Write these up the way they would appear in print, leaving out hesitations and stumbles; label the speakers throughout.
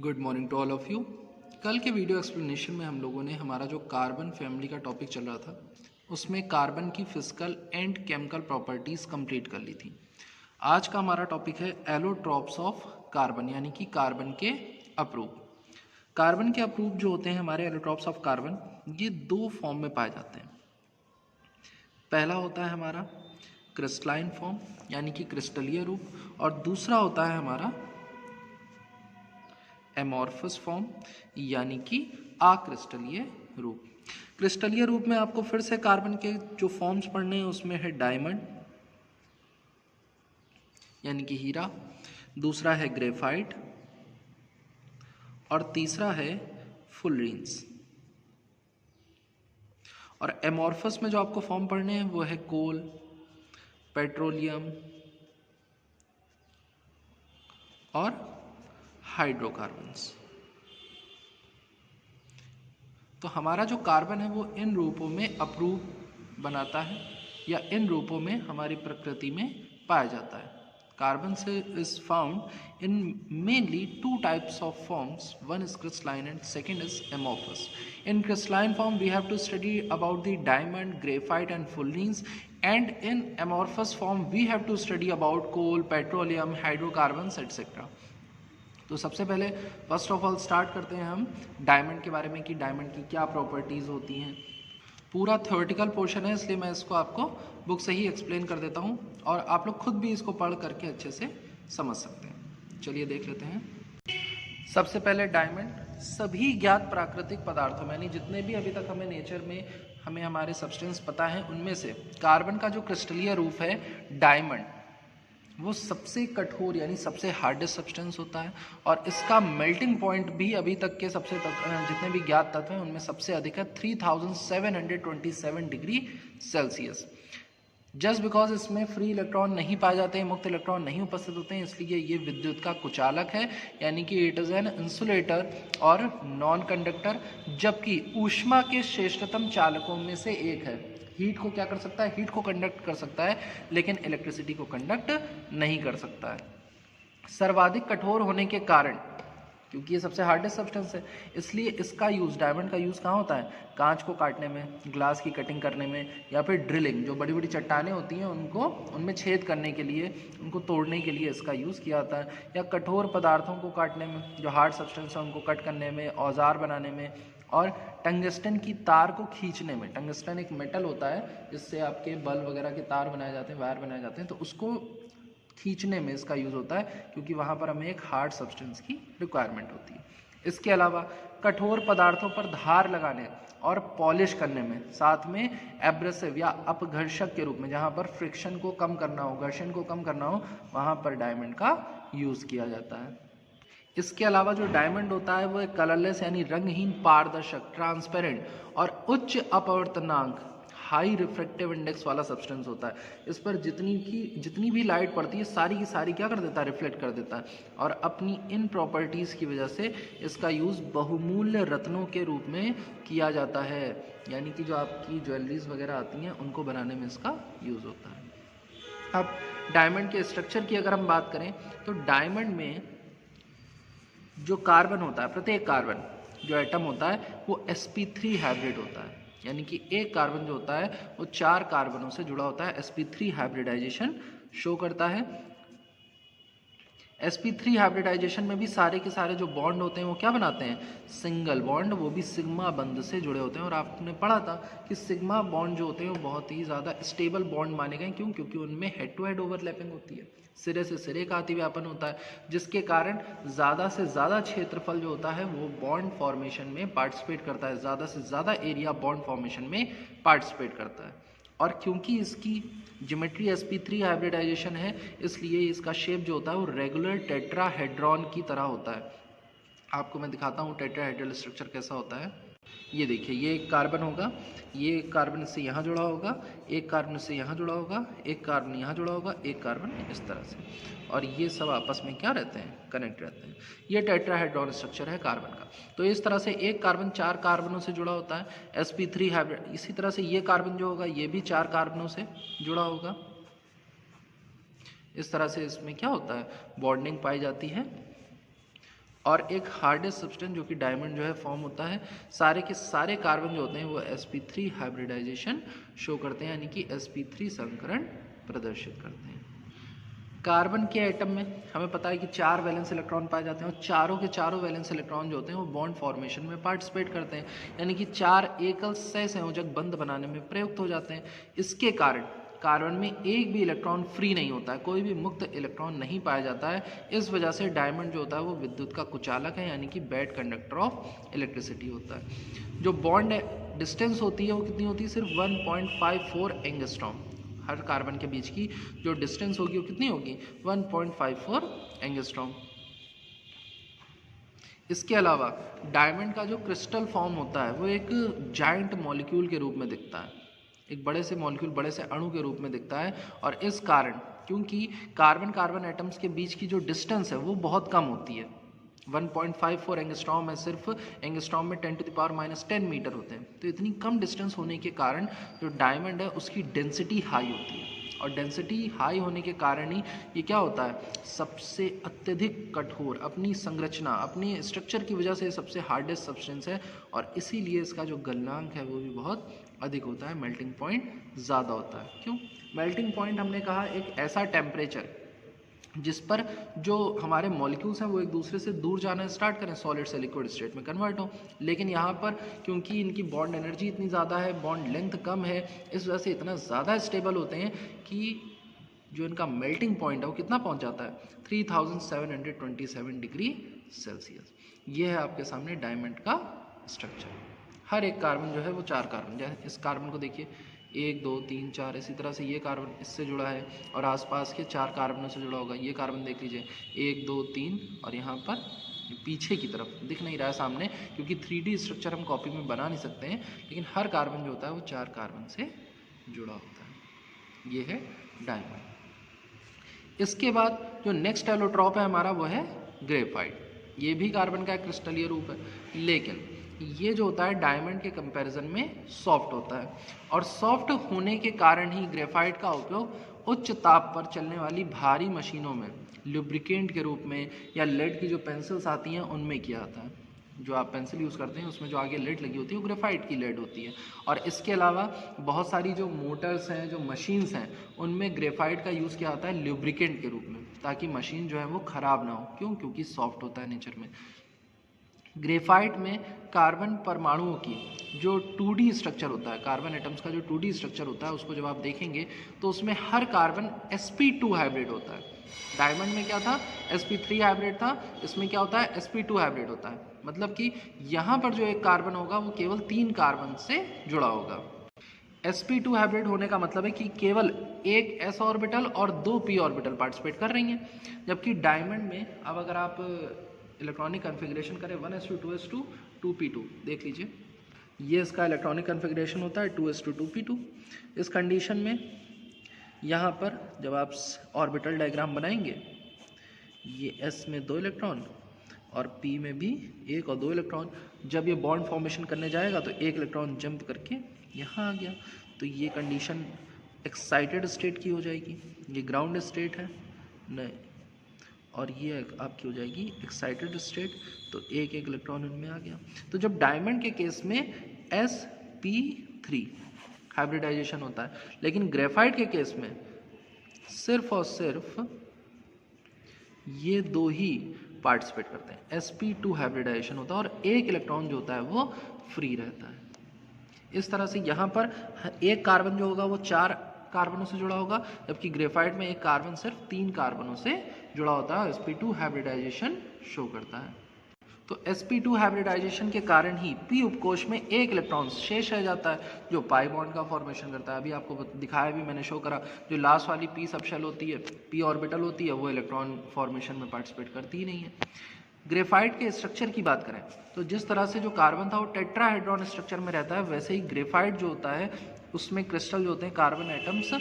Speaker 1: Good morning to all of you. कल के video explanation में हम लोगों ने हमारा जो कार्बन फैमिली का टॉपिक चल रहा था उसमें कार्बन की physical and chemical properties complete कर ली थी। आज का हमारा टॉपिक है एलोट्रॉप्स ऑफ कार्बन, यानी कि कार्बन के अप्रूप। कार्बन के अप्रूप जो होते हैं हमारे एलोट्रॉप्स ऑफ कार्बन, ये दो फॉर्म में पाए जाते हैं। पहला होता है हमारा क्रिस्टलाइन फॉर्म यानी कि क्रिस्टलीय रूप, और दूसरा होता है हमारा एमॉर्फस फॉर्म यानी कि अक्रिस्टलीय रूप। क्रिस्टलीय रूप में आपको फिर से कार्बन के जो फॉर्म्स पढ़ने हैं उसमें है डायमंड यानी कि हीरा, दूसरा है ग्रेफाइट और तीसरा है फुलरेंस। और एमॉर्फस में जो आपको फॉर्म पढ़ने हैं वो है कोल, पेट्रोलियम और हाइड्रोकार्बन्स। तो हमारा जो कार्बन है वो इन रूपों में अप्रूप बनाता है या इन रूपों में हमारी प्रकृति में पाया जाता है। कार्बन से is found in mainly two types of forms, one is crystalline and second is amorphous. In crystalline form we have to study about the diamond, graphite and fullerenes, and in amorphous form we have to study about coal, petroleum, hydrocarbons etc. तो सबसे पहले first of all start करते हैं हम diamond के बारे में कि डायमंड की क्या प्रॉपर्टीज़ होती हैं। पूरा थ्योरेटिकल पोर्शन है इसलिए मैं इसको आपको बुक से ही एक्सप्लेन कर देता हूँ और आप लोग खुद भी इसको पढ़ करके अच्छे से समझ सकते हैं। चलिए देख लेते हैं। सबसे पहले डायमंड सभी ज्ञात प्राकृतिक पदार्थों में, यानी जितने भी अभी तक हमें नेचर में हमें हमारे सब्सटेंस पता है उनमें से कार्बन का जो क्रिस्टलीय रूप है डायमंड, वो सबसे कठोर यानी सबसे हार्डेस्ट सब्सटेंस होता है और इसका मेल्टिंग पॉइंट भी अभी तक के जितने भी ज्ञात तत्व हैं उनमें सबसे अधिक है 3727 डिग्री सेल्सियस। जस्ट बिकॉज इसमें फ्री इलेक्ट्रॉन नहीं पाए जाते हैं, मुक्त इलेक्ट्रॉन नहीं उपस्थित होते हैं, इसलिए ये विद्युत का कुचालक है, यानी कि इट इज़ एन इंसुलेटर और नॉन कंडक्टर, जबकि ऊष्मा के श्रेष्ठतम चालकों में से एक है। हीट को क्या कर सकता है? हीट को कंडक्ट कर सकता है, लेकिन इलेक्ट्रिसिटी को कंडक्ट नहीं कर सकता है। सर्वाधिक कठोर होने के कारण, क्योंकि ये सबसे हार्डेस्ट सब्सटेंस है, इसलिए इसका यूज़, डायमंड का यूज़ कहाँ होता है? कांच को काटने में, ग्लास की कटिंग करने में, या फिर ड्रिलिंग, जो बड़ी बड़ी चट्टानें होती हैं उनको उनमें छेद करने के लिए, उनको तोड़ने के लिए इसका यूज़ किया जाता है, या कठोर पदार्थों को काटने में, जो हार्ड सब्सटेंस है उनको कट करने में, औजार बनाने में, और टंगस्टन की तार को खींचने में। टंगस्टन एक मेटल होता है जिससे आपके बल्ब वगैरह के तार बनाए जाते हैं, वायर बनाए जाते हैं, तो उसको खींचने में इसका यूज़ होता है, क्योंकि वहाँ पर हमें एक हार्ड सब्सटेंस की रिक्वायरमेंट होती है। इसके अलावा कठोर पदार्थों पर धार लगाने और पॉलिश करने में, साथ में एब्रेसिव या अपघर्षक के रूप में, जहाँ पर फ्रिक्शन को कम करना हो, घर्षण को कम करना हो, वहाँ पर डायमंड का यूज़ किया जाता है। इसके अलावा जो डायमंड होता है वो एक कलरलेस यानी रंगहीन, पारदर्शक, ट्रांसपेरेंट और उच्च अपवर्तनांक, हाई रिफ्रैक्टिव इंडेक्स वाला सब्सटेंस होता है। इस पर जितनी भी लाइट पड़ती है सारी की सारी क्या कर देता है? रिफ्लेक्ट कर देता है। और अपनी इन प्रॉपर्टीज़ की वजह से इसका यूज़ बहुमूल्य रत्नों के रूप में किया जाता है, यानी कि जो आपकी ज्वेलरीज वगैरह आती हैं उनको बनाने में इसका यूज़ होता है। अब डायमंड के स्ट्रक्चर की अगर हम बात करें तो डायमंड में जो कार्बन होता है, प्रत्येक कार्बन जो एटम होता है वो sp3 हाइब्रिड होता है, यानी कि एक कार्बन जो होता है वो 4 कार्बनों से जुड़ा होता है। sp3 हाइब्रिडाइजेशन शो करता है। sp3 हाइब्रिडाइजेशन में भी सारे के सारे जो बॉन्ड होते हैं वो क्या बनाते हैं? सिंगल बॉन्ड, वो भी सिग्मा बंध से जुड़े होते हैं। और आपने पढ़ा था कि सिग्मा बॉन्ड जो होते हैं वो बहुत ही ज़्यादा स्टेबल बॉन्ड माने गए। क्यों? क्योंकि उनमें हेड टू हेड ओवरलैपिंग होती है, सिरे से सिरे का अतिव्यापन होता है, जिसके कारण ज़्यादा से ज़्यादा क्षेत्रफल जो होता है वो बॉन्ड फॉर्मेशन में पार्टिसिपेट करता है, ज़्यादा से ज़्यादा एरिया बॉन्ड फॉर्मेशन में पार्टिसिपेट करता है। और क्योंकि इसकी ज्योमेट्री sp3 हाइब्रिडाइजेशन है, इसलिए इसका शेप जो होता है वो रेगुलर टेट्राहेड्रॉन की तरह होता है। आपको मैं दिखाता हूँ टेट्राहेड्रल स्ट्रक्चर कैसा होता है। ये देखिए, ये एक कार्बन होगा, ये एक कार्बन से यहाँ जुड़ा होगा, एक कार्बन से यहाँ जुड़ा होगा, एक कार्बन यहाँ जुड़ा होगा, एक कार्बन इस तरह से, और ये सब आपस में क्या रहते हैं? कनेक्ट रहते हैं। ये टेट्राहेड्रॉन स्ट्रक्चर है कार्बन का। तो इस तरह से एक कार्बन 4 कार्बनों से जुड़ा होता है, sp3 हाइब्रिड। इसी तरह से ये कार्बन जो होगा ये भी 4 कार्बनों से जुड़ा होगा। इस तरह से इसमें क्या होता है? बॉन्डिंग पाई जाती है। और एक हार्डेस्ट सब्सटेंस जो कि डायमंड जो है फॉर्म होता है, सारे के सारे कार्बन जो होते हैं वो sp3 हाइब्रिडाइजेशन शो करते हैं, यानी कि sp3 संकरण प्रदर्शित करते हैं। कार्बन के एटम में हमें पता है कि 4 वैलेंस इलेक्ट्रॉन पाए जाते हैं और चारों के चारों वैलेंस इलेक्ट्रॉन जो होते हैं वो बॉन्ड फॉर्मेशन में पार्टिसिपेट करते हैं, यानी कि 4 एकल सहसंयोजक बंध बनाने में प्रयुक्त हो जाते हैं। इसके कारण कार्बन में एक भी इलेक्ट्रॉन फ्री नहीं होता है, कोई भी मुक्त इलेक्ट्रॉन नहीं पाया जाता है। इस वजह से डायमंड जो होता है वो विद्युत का कुचालक है, यानी कि बैड कंडक्टर ऑफ इलेक्ट्रिसिटी होता है। जो बॉन्ड डिस्टेंस होती है वो कितनी होती है, सिर्फ 1.54 एंगस्ट्रॉम। हर कार्बन के बीच की जो डिस्टेंस होगी वो कितनी होगी, 1.54 एंगस्ट्रॉम। इसके अलावा डायमंड का जो क्रिस्टल फॉर्म होता है वो एक जायंट मॉलिक्यूल के रूप में दिखता है, एक बड़े से मॉलिक्यूल, बड़े से अणु के रूप में दिखता है। और इस कारण क्योंकि कार्बन कार्बन एटम्स के बीच की जो डिस्टेंस है वो बहुत कम होती है, 1.54 एंगस्ट्रॉम है, सिर्फ एंगस्ट्रॉम में 10⁻⁻10 मीटर होते हैं। तो इतनी कम डिस्टेंस होने के कारण जो डायमंड है उसकी डेंसिटी हाई होती है, और डेंसिटी हाई होने के कारण ही ये क्या होता है, सबसे अत्यधिक कठोर, अपनी संरचना, अपनी स्ट्रक्चर की वजह से सबसे हार्डेस्ट सब्सटेंस है, और इसीलिए इसका जो गलनांक है वो भी बहुत अधिक होता है, मेल्टिंग पॉइंट ज़्यादा होता है। क्यों? मेल्टिंग पॉइंट हमने कहा एक ऐसा टेम्परेचर जिस पर जो हमारे मॉलिक्यूल्स हैं वो एक दूसरे से दूर जाना स्टार्ट करें, सॉलिड से लिक्विड स्टेट में कन्वर्ट हो। लेकिन यहाँ पर क्योंकि इनकी बॉन्ड एनर्जी इतनी ज़्यादा है, बॉन्ड लेंथ कम है, इस वजह से इतना ज़्यादा स्टेबल होते हैं कि जो इनका मेल्टिंग पॉइंट है वो कितना पहुँच जाता है, 3727 डिग्री सेल्सियस। ये है आपके सामने डायमंड का स्ट्रक्चर। हर एक कार्बन जो है वो 4 कार्बन, जैसे इस कार्बन को देखिए 1 2 3 4, इसी तरह से ये कार्बन इससे जुड़ा है और आसपास के 4 कार्बनों से जुड़ा होगा। ये कार्बन देख लीजिए 1 2 3, और यहाँ पर पीछे की तरफ दिख नहीं रहा है सामने, क्योंकि 3D स्ट्रक्चर हम कॉपी में बना नहीं सकते हैं, लेकिन हर कार्बन जो होता है वो 4 कार्बन से जुड़ा होता है। ये है डायमंड। इसके बाद जो नेक्स्ट एलोट्रॉप है हमारा वो है ग्रेफाइट। ये भी कार्बन का एक क्रिस्टलीय रूप है, लेकिन ये जो होता है डायमंड के कंपैरिजन में सॉफ्ट होता है, और सॉफ्ट होने के कारण ही ग्रेफाइट का उपयोग उच्च ताप पर चलने वाली भारी मशीनों में लुब्रिकेंट के रूप में, या लेड की जो पेंसिल्स आती हैं उनमें किया जाता है। जो आप पेंसिल यूज़ करते हैं उसमें जो आगे लेड लगी होती है वो ग्रेफाइट की लेड होती है। और इसके अलावा बहुत सारी जो मोटर्स हैं, जो मशीन्स हैं, उनमें ग्रेफाइट का यूज़ किया जाता है लुब्रिकेंट के रूप में, ताकि मशीन जो है वो ख़राब ना हो। क्यों? क्योंकि सॉफ्ट होता है नेचर में। ग्रेफाइट में कार्बन परमाणुओं की जो 2D स्ट्रक्चर होता है, कार्बन एटम्स का जो 2D स्ट्रक्चर होता है, उसको जब आप देखेंगे तो उसमें हर कार्बन sp2 हाइब्रिड होता है। डायमंड में क्या था, sp3 हाइब्रिड था, इसमें क्या होता है, sp2 हाइब्रिड होता है। मतलब कि यहाँ पर जो एक कार्बन होगा वो केवल 3 कार्बन से जुड़ा होगा। sp2 हाइब्रिड होने का मतलब है कि केवल एक s ऑर्बिटल और 2 p ऑर्बिटल पार्टिसिपेट कर रही हैं, जबकि डायमंड में अब अगर आप इलेक्ट्रॉनिक कन्फिग्रेशन करें 1s2 2s2 2p2, देख लीजिए ये इसका इलेक्ट्रॉनिक कन्फिग्रेशन होता है 2s2 2p2। इस कंडीशन में यहाँ पर जब आप ऑर्बिटल डायग्राम बनाएंगे, ये s में 2 इलेक्ट्रॉन और p में भी 1 और 2 इलेक्ट्रॉन, जब ये बॉन्ड फॉर्मेशन करने जाएगा तो 1 इलेक्ट्रॉन जंप करके यहाँ आ गया, तो ये कंडीशन एक्साइटेड स्टेट की हो जाएगी। ये ग्राउंड स्टेट है नहीं, और ये आपकी हो जाएगी एक्साइटेड स्टेट, तो 1 1 इलेक्ट्रॉन इनमें आ गया। तो जब डायमंड के केस में sp3 हाइब्रिडाइजेशन होता है, लेकिन ग्रेफाइट के केस में सिर्फ और सिर्फ ये 2 ही पार्टिसिपेट करते हैं, sp2 हाइब्रिडाइजेशन होता है और 1 इलेक्ट्रॉन जो होता है वो फ्री रहता है। इस तरह से यहाँ पर एक कार्बन जो होगा वो 4 कार्बनों से जुड़ा होगा, जबकि ग्रेफाइट में एक कार्बन सिर्फ 3 कार्बनों से जुड़ा होता है, sp2 हाइब्रिडाइजेशन शो करता है। तो sp2 हाइब्रिडाइजेशन के कारण ही p उपकोष में 1 इलेक्ट्रॉन शेष रह जाता है, जो पाई बॉन्ड का फॉर्मेशन करता है। अभी आपको दिखाया भी मैंने, शो करा, जो लास्ट वाली p सबशेल होती है, p ऑर्बिटल होती है, वो इलेक्ट्रॉन फॉर्मेशन में पार्टिसिपेट करती ही नहीं है। ग्रेफाइट के स्ट्रक्चर की बात करें तो जिस तरह से जो कार्बन था वो टेट्राहेड्रॉन स्ट्रक्चर में रहता है, वैसे ही ग्रेफाइट जो होता है उसमें क्रिस्टल जो होते हैं कार्बन एटम्स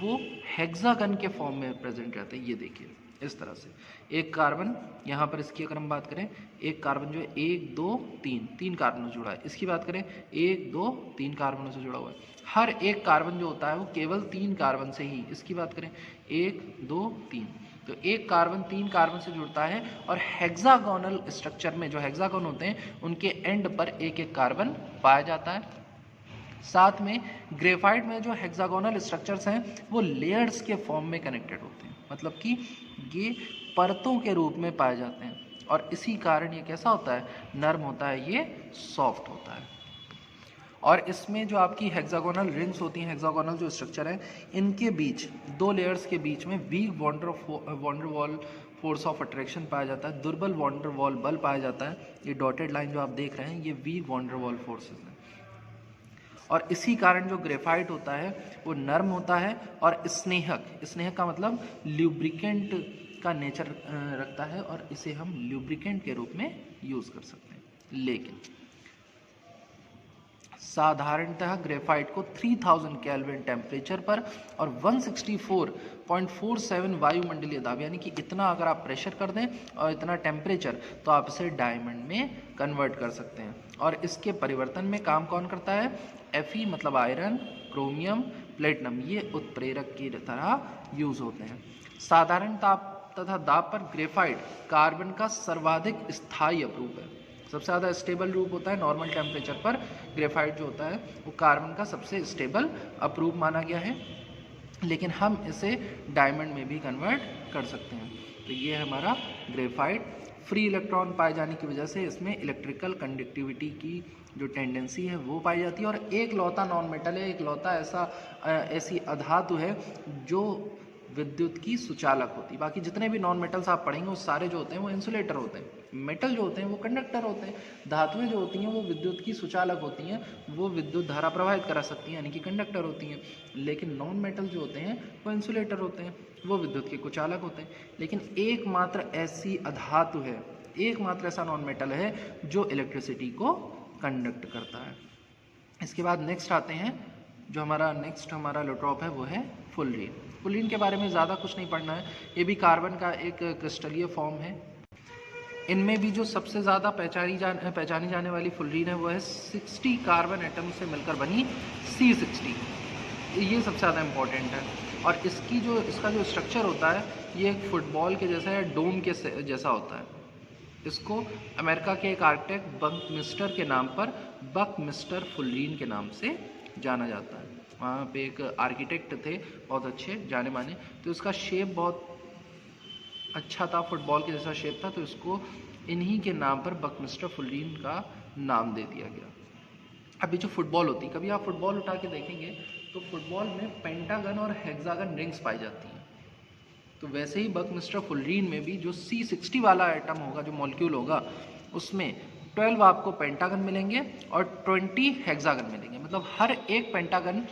Speaker 1: वो हेक्सागन के फॉर्म में प्रेजेंट रहते हैं। ये देखिए इस तरह से एक कार्बन, यहाँ पर इसकी अगर हम बात करें, एक कार्बन जो है 1 2 3 कार्बनों से जुड़ा है। इसकी बात करें 1 2 3 कार्बनों से जुड़ा हुआ है। हर एक कार्बन जो होता है वो केवल 3 कार्बन से ही, इसकी बात करें 1 2 3, तो एक कार्बन 3 कार्बन से जुड़ता है और हेक्सागोनल स्ट्रक्चर में जो हेक्सागोन होते हैं उनके एंड पर एक एक कार्बन पाया जाता है। साथ में ग्रेफाइट में जो हेक्सागोनल स्ट्रक्चर्स हैं वो लेयर्स के फॉर्म में कनेक्टेड होते हैं, मतलब कि ये परतों के रूप में पाए जाते हैं और इसी कारण ये कैसा होता है, नर्म होता है, ये सॉफ्ट होता है। और इसमें जो आपकी हेक्सागोनल रिंग्स होती हैं, हेक्सागोनल जो स्ट्रक्चर है, इनके बीच दो लेयर्स के बीच में weak Van der Waals force of attraction पाया जाता है, दुर्बल वॉन्डरवॉल बल पाया जाता है। ये डॉटेड लाइन जो आप देख रहे हैं ये वीक वॉन्डरवॉल फोर्सेस हैं और इसी कारण जो ग्रेफाइट होता है वो नर्म होता है और स्नेहक का मतलब ल्यूब्रिकेंट का नेचर रखता है और इसे हम ल्यूब्रिकेंट के रूप में यूज़ कर सकते हैं। लेकिन साधारणतः ग्रेफाइट को 3000 केल्विन टेम्परेचर पर और 164.47 वायुमंडलीय दाब, यानी कि इतना अगर आप प्रेशर कर दें और इतना टेम्परेचर, तो आप इसे डायमंड में कन्वर्ट कर सकते हैं। और इसके परिवर्तन में काम कौन करता है, Fe मतलब आयरन, क्रोमियम, प्लेटिनम, ये उत्प्रेरक की तरह यूज होते हैं। साधारण ताप तथा दाब पर ग्रेफाइट कार्बन का सर्वाधिक स्थायी अपरूप है। सबसे ज़्यादा स्टेबल रूप होता है नॉर्मल टेम्परेचर पर, ग्रेफाइट जो होता है वो कार्बन का सबसे स्टेबल अपरूप माना गया है, लेकिन हम इसे डायमंड में भी कन्वर्ट कर सकते हैं। तो ये हमारा ग्रेफाइट फ्री इलेक्ट्रॉन पाए जाने की वजह से इसमें इलेक्ट्रिकल कंडक्टिविटी की जो टेंडेंसी है वो पाई जाती है और एक लौता नॉन मेटल है, एक लौता ऐसी अधातु है जो विद्युत की सुचालक होती है। बाकी जितने भी नॉन मेटल्स आप पढ़ेंगे वो सारे जो होते हैं वो इंसुलेटर होते हैं, मेटल जो होते हैं वो कंडक्टर होते हैं, धातुएं जो होती हैं वो विद्युत की सुचालक होती हैं, वो विद्युत धारा प्रवाहित करा सकती हैं यानी कि कंडक्टर होती हैं। लेकिन नॉन मेटल जो होते हैं वो इंसुलेटर होते हैं, वो विद्युत के कुचालक होते हैं। लेकिन एकमात्र ऐसी अधातु है, एकमात्र ऐसा नॉन मेटल है जो इलेक्ट्रिसिटी को कंडक्ट करता है। इसके बाद नेक्स्ट आते हैं, जो हमारा लोट्रॉप है वो है फुलरीन। फुलरीन के बारे में ज़्यादा कुछ नहीं पढ़ना है, ये भी कार्बन का एक क्रिस्टलीय फॉर्म है। इनमें भी जो सबसे ज़्यादा पहचानी जाने वाली फुलरीन है वो है 60 कार्बन एटम से मिलकर बनी C60, ये सबसे ज़्यादा इम्पॉर्टेंट है। और इसका जो स्ट्रक्चर होता है ये एक फुटबॉल के जैसा है, डोम के जैसा होता है। इसको अमेरिका के एक आर्किटेक्ट बकमिस्टर के नाम पर बकमिस्टर फुलरीन के नाम से जाना जाता है। वहाँ पे एक आर्किटेक्ट थे बहुत अच्छे जाने माने, तो इसका शेप बहुत अच्छा था, फुटबॉल के जैसा शेप था, तो इसको इन्हीं के नाम पर बकमिस्टर फुलरीन का नाम दे दिया गया। अभी जो फुटबॉल होती है, कभी आप फुटबॉल उठा के देखेंगे तो फुटबॉल में पेंटागन और हेक्सागन रिंग्स पाई जाती हैं। तो वैसे ही बकमिस्टर फुलरीन में भी जो C60 वाला एटम होगा, जो मॉलिक्यूल होगा, उसमें 12 आपको पेंटागन मिलेंगे और 20 हेक्सागन मिलेंगे। मतलब हर एक पेंटागन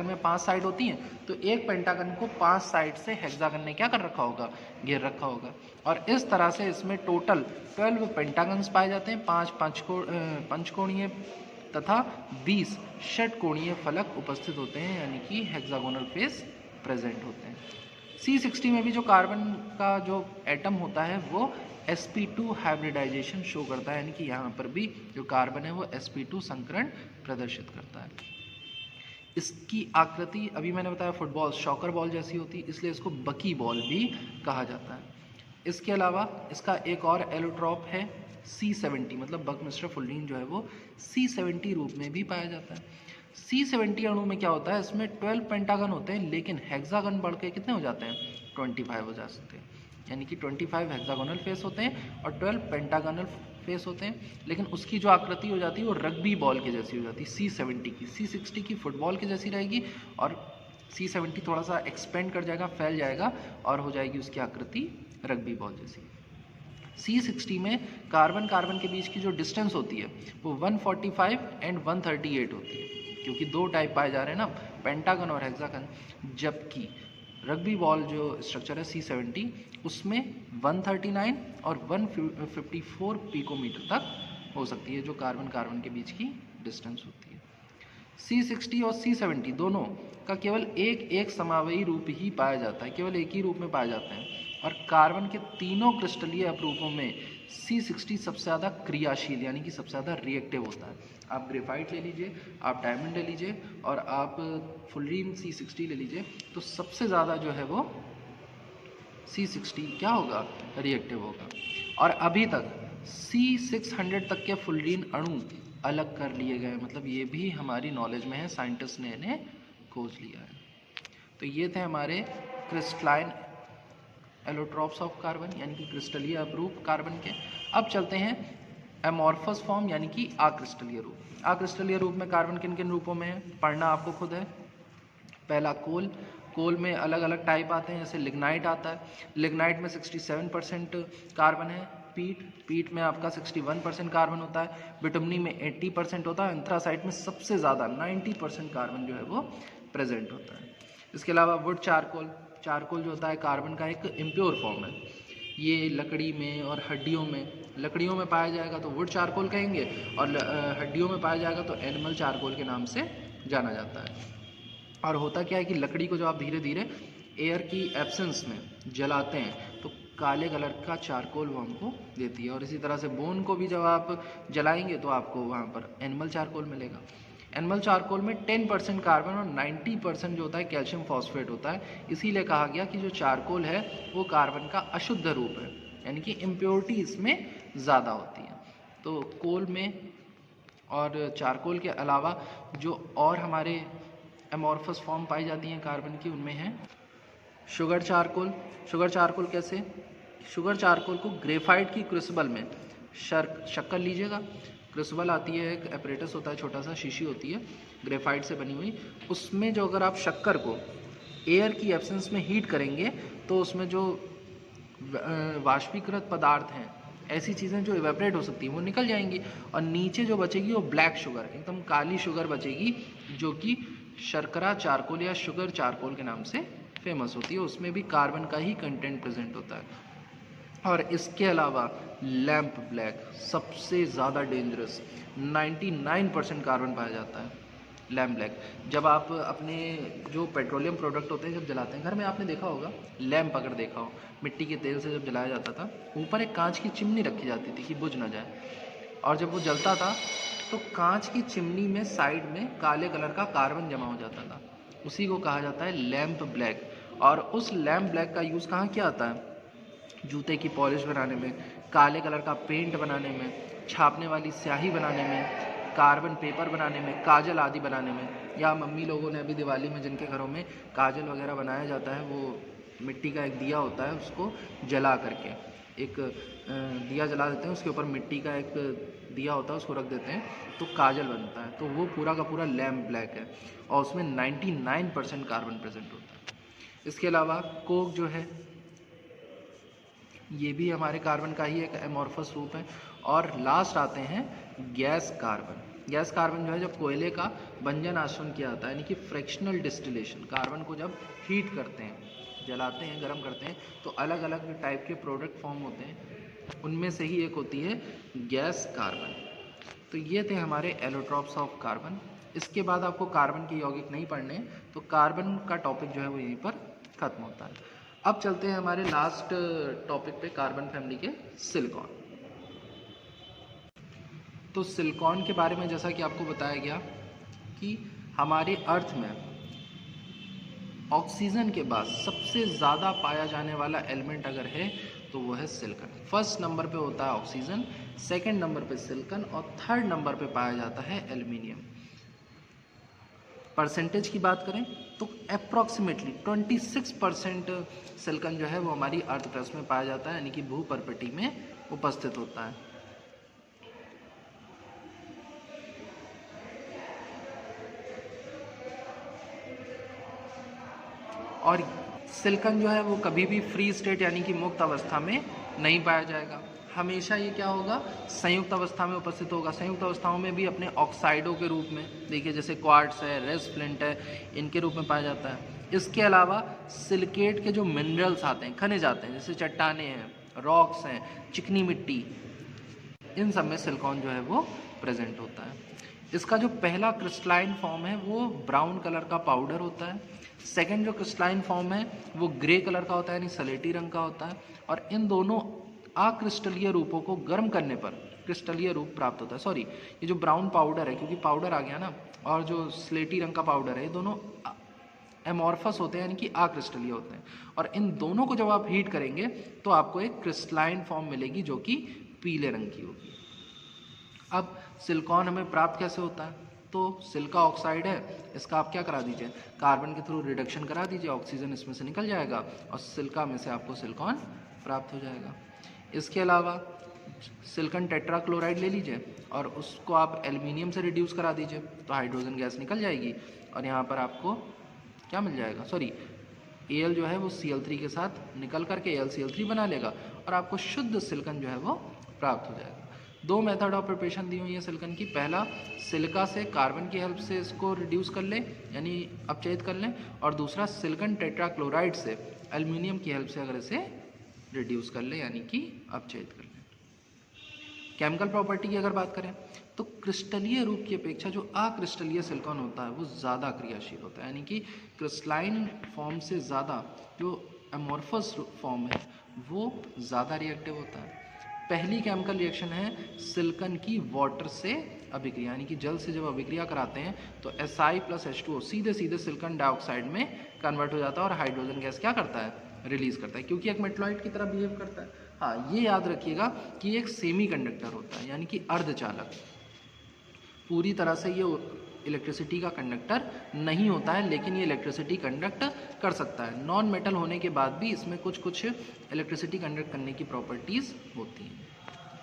Speaker 1: में 5 साइड होती हैं, तो एक पेंटागन को 5 साइड से हेक्सागन ने क्या कर रखा होगा, घेर रखा होगा। और इस तरह से इसमें टोटल 12 पेंटागन्स पाए जाते हैं, 5 पंचकोणीय तथा 20 षटकोणीय फलक उपस्थित होते हैं, यानी कि हेक्सागोनल फेस प्रेजेंट होते हैं। C60 में भी जो कार्बन का जो एटम होता है वो sp2 हाइब्रिडाइजेशन शो करता है, यानी कि यहाँ पर भी जो कार्बन है वो sp2 संकरण प्रदर्शित करता है। इसकी आकृति अभी मैंने बताया फुटबॉल शॉकर बॉल जैसी होती है, इसलिए इसको बकी बॉल भी कहा जाता है। इसके अलावा इसका एक और एलोट्रॉप है C70, मतलब बकमिस्टर फुलरीन जो है वो C70 रूप में भी पाया जाता है। C70 अणु में क्या होता है, इसमें 12 पेंटागन होते हैं, लेकिन हेक्सागन बढ़ के कितने हो जाते हैं, 25 हो जाते हैं। यानी कि 25 हेक्सागोनल फेस होते हैं और 12 पेंटागोनल फेस होते हैं। लेकिन उसकी जो आकृति हो जाती है वो रग्बी बॉल की जैसी हो जाती है C70 की। C60 की फुटबॉल की जैसी रहेगी और C70 थोड़ा सा एक्सपेंड कर जाएगा, फैल जाएगा और हो जाएगी उसकी आकृति रग्बी बॉल जैसी। C60 में कार्बन के बीच की जो डिस्टेंस होती है वो 145 एंड 138 होती है, क्योंकि दो टाइप पाए जा रहे हैं ना, पेंटागन और हेक्सागन। जबकि रग्बी बॉल जो स्ट्रक्चर है C70 उसमें 139 और 154 पिकोमीटर तक हो सकती है, जो कार्बन के बीच की डिस्टेंस होती है। C60 और C70 दोनों का केवल एक समावयी रूप ही पाया जाता है, केवल एक ही रूप में पाए जाते हैं। और कार्बन के तीनों क्रिस्टलीय अपरूपों में C60 सबसे ज़्यादा क्रियाशील यानी कि सबसे ज़्यादा रिएक्टिव होता है। आप ग्रेफाइट ले लीजिए, आप डायमंड ले लीजिए और आप फुलरीन C60 ले लीजिए, तो सबसे ज़्यादा जो है वो C60 क्या होगा, रिएक्टिव होगा। और अभी तक C600 तक के फुलरीन अणु अलग कर लिए गए, मतलब ये भी हमारी नॉलेज में है, साइंटिस्ट ने इन्हें खोज लिया है। तो ये थे हमारे क्रिस्टलाइन एलोट्रॉप्स ऑफ कार्बन, यानी कि क्रिस्टलीय अप्रूप कार्बन के। अब चलते हैं एमॉर्फस फॉर्म, यानी कि अक्रिस्टलीय रूप। अक्रिस्टलीय रूप में कार्बन किन किन रूपों में है, पढ़ना आपको खुद है। पहला कोल, कोल में अलग अलग टाइप आते हैं, जैसे लिग्नाइट आता है, लिग्नाइट में 67% कार्बन है। पीट, पीट में आपका 61% कार्बन होता है। बिटुमनी में 80% होता है। एंथ्रासाइट में सबसे ज़्यादा 90% कार्बन जो है वो प्रेजेंट होता है। इसके अलावा वुड चारकोल, चारकोल जो होता है कार्बन का एक इम्प्योर फॉर्म है। ये लकड़ी में और हड्डियों में, लकड़ियों में पाया जाएगा तो वुड चारकोल कहेंगे, और हड्डियों में पाया जाएगा तो एनिमल चारकोल के नाम से जाना जाता है। और होता क्या है कि लकड़ी को जो आप धीरे धीरे एयर की एब्सेंस में जलाते हैं तो काले कलर का चारकोल वो हमको देती है। और इसी तरह से बोन को भी जब आप जलाएंगे तो आपको वहाँ पर एनिमल चारकोल मिलेगा। एनिमल चारकोल में 10% कार्बन और 90% जो होता है कैल्शियम फॉस्फेट होता है। इसीलिए कहा गया कि जो चारकोल है वो कार्बन का अशुद्ध रूप है, यानी कि इम्प्योरिटी इसमें ज़्यादा होती है। तो कोल में और चारकोल के अलावा जो और हमारे एमॉर्फस फॉर्म पाई जाती हैं कार्बन की, उनमें है शुगर चारकोल। शुगर चारकोल कैसे, शुगर चारकोल को ग्रेफाइट की क्रूसिबल में शक्कर लीजिएगा, क्रूसिबल आती है, एक एपरेटस होता है, छोटा सा शीशी होती है ग्रेफाइट से बनी हुई, उसमें जो अगर आप शक्कर को एयर की एब्सेंस में हीट करेंगे तो उसमें जो वाष्पीकृत पदार्थ हैं, ऐसी चीज़ें जो इवेपरेट हो सकती हैं वो निकल जाएंगी, और नीचे जो बचेगी वो ब्लैक शुगर, एकदम काली शुगर बचेगी, जो कि शर्करा चारकोल या शुगर चारकोल के नाम से फेमस होती है। उसमें भी कार्बन का ही कंटेंट प्रेजेंट होता है। और इसके अलावा लैंप ब्लैक सबसे ज़्यादा डेंजरस, 99% कार्बन पाया जाता है लैंप ब्लैक। जब आप अपने जो पेट्रोलियम प्रोडक्ट होते हैं जब जलाते हैं, घर में आपने देखा होगा लैंप, अगर देखा हो मिट्टी के तेल से जब जलाया जाता था, ऊपर एक कांच की चिमनी रखी जाती थी कि बुझ ना जाए, और जब वो जलता था तो कांच की चिमनी में साइड में काले कलर का कार्बन जमा हो जाता था, उसी को कहा जाता है लैंप ब्लैक। और उस लैंप ब्लैक का यूज़ कहाँ किया जाता है, जूते की पॉलिश बनाने में, काले कलर का पेंट बनाने में, छापने वाली स्याही बनाने में, कार्बन पेपर बनाने में, काजल आदि बनाने में। या मम्मी लोगों ने अभी दिवाली में जिनके घरों में काजल वगैरह बनाया जाता है, वो मिट्टी का एक दिया होता है, उसको जला करके एक दिया जला देते हैं, उसके ऊपर मिट्टी का एक दिया होता है, उसको रख देते हैं तो काजल बनता है। तो वो पूरा का पूरा लैंप ब्लैक है और उसमें 99% कार्बन प्रेजेंट होता है। इसके अलावा कोक जो है ये भी हमारे कार्बन का ही एक एमॉर्फस रूप है। और लास्ट आते हैं गैस कार्बन। गैस कार्बन जो है जब कोयले का बंजन आसवन किया जाता है, यानी कि फ्रैक्शनल डिस्टिलेशन, कार्बन को जब हीट करते हैं, जलाते हैं, गर्म करते हैं, तो अलग अलग टाइप के प्रोडक्ट फॉर्म होते हैं, उनमें से ही एक होती है गैस कार्बन। तो ये थे हमारे एलोट्रॉप्स ऑफ कार्बन। इसके बाद आपको कार्बन के यौगिक नहीं पढ़ने, तो कार्बन का टॉपिक जो है वो यहीं पर ख़त्म होता है। अब चलते हैं हमारे लास्ट टॉपिक पे, कार्बन फैमिली के सिलिकॉन। तो सिलिकॉन के बारे में जैसा कि आपको बताया गया कि हमारे अर्थ में ऑक्सीजन के बाद सबसे ज़्यादा पाया जाने वाला एलिमेंट अगर है तो वो है सिलिकॉन। फर्स्ट नंबर पे होता है ऑक्सीजन, सेकंड नंबर पे सिलिकॉन, और थर्ड नंबर पे पाया जाता है एल्युमिनियम। परसेंटेज की बात करें तो अप्रॉक्सीमेटली 26% सिलिकॉन जो है वो हमारी अर्थ क्रस्ट में पाया जाता है, यानी कि भूपर्पटी में उपस्थित होता है। और सिलिकॉन जो है वो कभी भी फ्री स्टेट यानी कि मुक्त अवस्था में नहीं पाया जाएगा, हमेशा ये क्या होगा, संयुक्त अवस्था में उपस्थित होगा। संयुक्त अवस्थाओं में भी अपने ऑक्साइडों के रूप में, देखिए जैसे क्वार्ट्स है, रेस फ्लिंट है, इनके रूप में पाया जाता है। इसके अलावा सिलिकेट के जो मिनरल्स आते हैं, खनिज आते हैं, जैसे चट्टाने हैं, रॉक्स हैं, चिकनी मिट्टी, इन सब में सिलिकॉन जो है वो प्रेजेंट होता है। इसका जो पहला क्रिस्टलाइन फॉर्म है वो ब्राउन कलर का पाउडर होता है। सेकंड जो क्रिस्टलाइन फॉर्म है वो ग्रे कलर का होता है, यानी सलेटी रंग का होता है। और इन दोनों अक्रिस्टलीय रूपों को गर्म करने पर क्रिस्टलीय रूप प्राप्त होता है। सॉरी, ये जो ब्राउन पाउडर है, क्योंकि पाउडर आ गया ना, और जो स्लेटी रंग का पाउडर है, ये दोनों एमॉर्फस होते हैं यानी कि अक्रिस्टलीय होते हैं। और इन दोनों को जब आप हीट करेंगे तो आपको एक क्रिस्टलाइन फॉर्म मिलेगी जो कि पीले रंग की होगी। अब सिलिकॉन हमें प्राप्त कैसे होता है? तो सिलिका ऑक्साइड है, इसका आप क्या करा दीजिए, कार्बन के थ्रू रिडक्शन करा दीजिए, ऑक्सीजन इसमें से निकल जाएगा और सिलिका में से आपको सिलिकॉन प्राप्त हो जाएगा। इसके अलावा सिलिकॉन टेट्राक्लोराइड ले लीजिए और उसको आप एल्युमिनियम से रिड्यूस करा दीजिए तो हाइड्रोजन गैस निकल जाएगी और यहाँ पर आपको क्या मिल जाएगा, सॉरी Al जो है वो Cl3 के साथ निकल करके AlCl3 बना लेगा और आपको शुद्ध सिलिकॉन जो है वो प्राप्त हो जाएगा। दो मेथड ऑफ प्रिपरेशन दी हुई है सिलिकॉन की। पहला, सिलिका से कार्बन की हेल्प से इसको रिड्यूस कर लें यानी अपचयित कर लें, और दूसरा सिलिकॉन टेट्राक्लोराइड से एल्युमिनियम की हेल्प से अगर इसे रिड्यूस कर लें यानी कि अपचयित कर लें। केमिकल प्रॉपर्टी की अगर बात करें तो क्रिस्टलीय रूप की अपेक्षा जो अक्रिस्टलीय सिलिकॉन होता है वो ज़्यादा क्रियाशील होता है, यानी कि क्रिस्टलाइन फॉर्म से ज़्यादा जो एमॉर्फस फॉर्म है वो ज़्यादा रिएक्टिव होता है। पहली केमिकल रिएक्शन है सिलिकॉन की वाटर से अभिक्रिया, यानी कि जल से जब अभिक्रिया कराते हैं तो Si + H2O सीधे सीधे सिलिकॉन डाइऑक्साइड में कन्वर्ट हो जाता है और हाइड्रोजन गैस क्या करता है, रिलीज करता है, क्योंकि एक मेटलॉइड की तरह बिहेव करता है। हाँ, ये याद रखिएगा कि एक सेमी कंडक्टर होता है यानी कि अर्धचालक। पूरी तरह से ये इलेक्ट्रिसिटी का कंडक्टर नहीं होता है, लेकिन ये इलेक्ट्रिसिटी कंडक्ट कर सकता है। नॉन मेटल होने के बाद भी इसमें कुछ इलेक्ट्रिसिटी कंडक्ट करने की प्रॉपर्टीज़ होती हैं।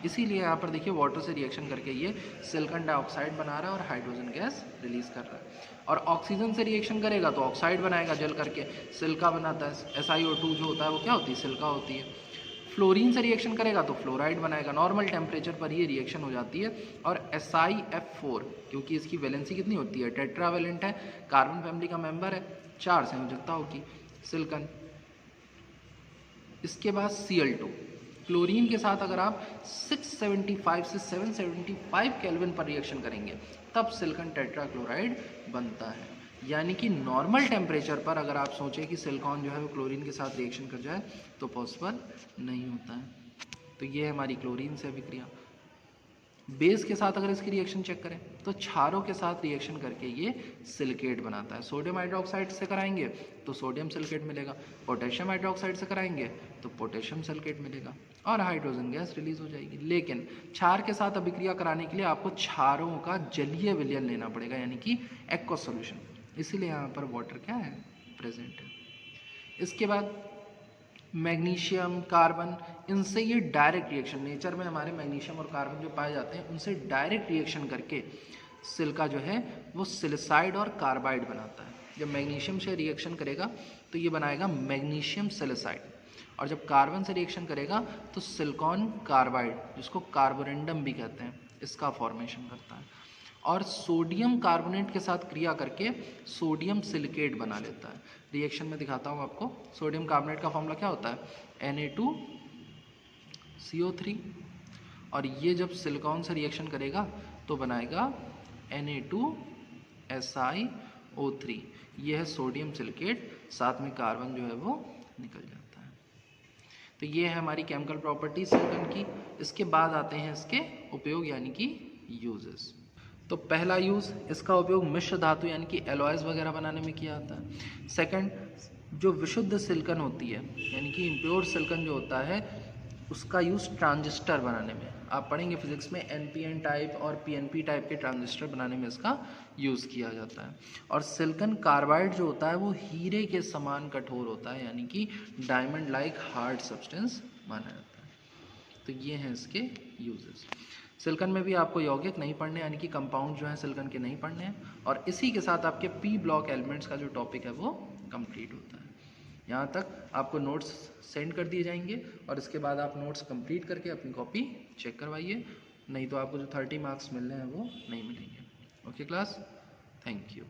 Speaker 1: इसीलिए यहाँ पर देखिए वाटर से रिएक्शन करके ये सिलिकॉन डाइऑक्साइड बना रहा है और हाइड्रोजन गैस रिलीज कर रहा है। और ऑक्सीजन से रिएक्शन करेगा तो ऑक्साइड बनाएगा जल करके, सिलिका बनाता है। SiO2 जो होता है वो क्या होती है, सिलिका होती है। फ्लोरीन से रिएक्शन करेगा तो फ्लोराइड बनाएगा। नॉर्मल टेम्परेचर पर ये रिएक्शन हो जाती है और SiF4 क्योंकि इसकी वैलेंसी कितनी होती है, टेट्रावेलेंट है, कार्बन फैमिली का मेंबर है, 4 संयोजकता होगी सिलिकॉन। इसके बाद Cl2, क्लोरीन के साथ अगर आप 675 से 775 केल्विन पर रिएक्शन करेंगे तब सिलिकॉन टेट्राक्लोराइड बनता है। यानी कि नॉर्मल टेम्परेचर पर अगर आप सोचें कि सिलिकॉन जो है वो क्लोरीन के साथ रिएक्शन कर जाए तो पॉसिबल नहीं होता है। तो ये है हमारी क्लोरीन से अभिक्रिया। बेस के साथ अगर इसकी रिएक्शन चेक करें तो क्षारों के साथ रिएक्शन करके ये सिलिकेट बनाता है। सोडियम हाइड्रोक्साइड से कराएंगे तो सोडियम सिलिकेट मिलेगा, पोटेशियम हाइड्रोक्साइड से कराएंगे तो पोटेशियम सिलिकेट मिलेगा और हाइड्रोजन गैस रिलीज हो जाएगी। लेकिन क्षार के साथ अभिक्रिया कराने के लिए आपको क्षारों का जलीय विलयन लेना पड़ेगा यानी कि एक्वस सॉल्यूशन, इसीलिए यहाँ पर वाटर क्या है, प्रेजेंट है। इसके बाद मैग्नीशियम, कार्बन, इनसे ये डायरेक्ट रिएक्शन, नेचर में हमारे मैग्नीशियम और कार्बन जो पाए जाते हैं उनसे डायरेक्ट रिएक्शन करके सिलिका जो है वो सिलिसाइड और कार्बाइड बनाता है। जब मैग्नीशियम से रिएक्शन करेगा तो ये बनाएगा मैग्नीशियम सिलिसाइड, और जब कार्बन से रिएक्शन करेगा तो सिलिकॉन कार्बाइड, जिसको कार्बोरेंडम भी कहते हैं, इसका फॉर्मेशन करता है। और सोडियम कार्बोनेट के साथ क्रिया करके सोडियम सिलिकेट बना लेता है। रिएक्शन में दिखाता हूँ आपको। सोडियम कार्बोनेट का फॉर्मूला क्या होता है, Na2CO3, और ये जब सिलिकॉन से रिएक्शन करेगा तो बनाएगा Na2SiO3। ये है सोडियम सिलिकेट, साथ में कार्बन जो है वो निकल जाता है। तो ये है हमारी केमिकल प्रॉपर्टीज सिलिकॉन की। इसके बाद आते हैं इसके उपयोग यानी कि यूजेस। तो पहला यूज़, इसका उपयोग मिश्र धातु यानी कि एलॉयज़ वगैरह बनाने में किया जाता है। सेकंड, जो विशुद्ध सिलिकॉन होती है यानी कि इम्प्योर सिलिकॉन जो होता है उसका यूज़ ट्रांजिस्टर बनाने में, आप पढ़ेंगे फिजिक्स में NPN टाइप और PNP टाइप के ट्रांजिस्टर बनाने में इसका यूज़ किया जाता है। और सिलिकॉन कार्बाइड जो होता है वो हीरे के समान कठोर होता है यानी कि डायमंड लाइक हार्ड सब्सटेंस माना जाता है। तो ये हैं इसके यूजेस। सिलिकॉन में भी आपको यौगिक नहीं पढ़ने यानी कि कंपाउंड जो है सिलिकॉन के नहीं पढ़ने हैं, और इसी के साथ आपके P ब्लॉक एलिमेंट्स का जो टॉपिक है वो कंप्लीट होता है। यहाँ तक आपको नोट्स सेंड कर दिए जाएंगे और इसके बाद आप नोट्स कंप्लीट करके अपनी कॉपी चेक करवाइए, नहीं तो आपको जो 30 मार्क्स मिल रहे हैं वो नहीं मिलेंगे। Okay class, thank you.